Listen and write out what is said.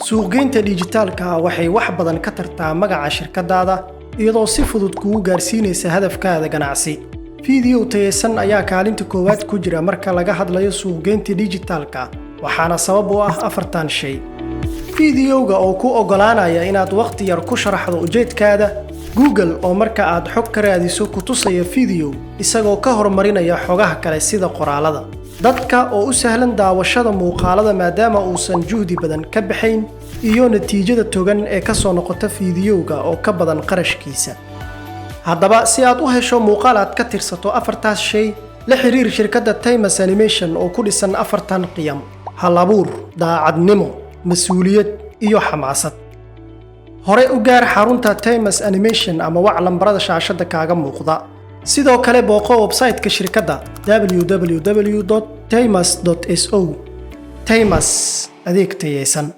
Suuqgeynta dhijitaalka ah waxay wax badan ka tartaa magaca shirkadaada iyadoo si fudud kugu gaarsiinaysa hadafkaada ganacsi. Fiidiyowga tayeysan ayaa kaalinta koowaad ku jira marka laga hadlayo suuqgeynta dhijitaalka, waxaana sabab u ah afartan shay. Fiidiyowga oo ku ogolaanaya inaad waqti yar ku sharaxdo ujeedkaada, Google oo marka aad xog ka raadiso ku tusaya fiidiyow isagoo ka hormarinaya xogaha kale sida qoraalada. Dadka oo u sahlan daawashada muuqaalada maadaama uusan juhdi badan ka baxayn iyo natiijada togan ee ka soo noqota fiidiyowga oo ka badan qarashkiisa. Haddaba si aad u hesho muuqaal aad ka tirsato afartaas shay, la xiriir shirkadda Timeless Animation oo ku dhisan afartan qiyam: hal-abuur, daacadnimo, mas'uuliyad iyo xamaasad. Hore u gaar xarunta Timeless Animation ama wac lambarada shaashada kaaga muuqda. Sidoo kale booqo website-ka shirkadda www.timeless.so. Timeless adeeg tayeysan.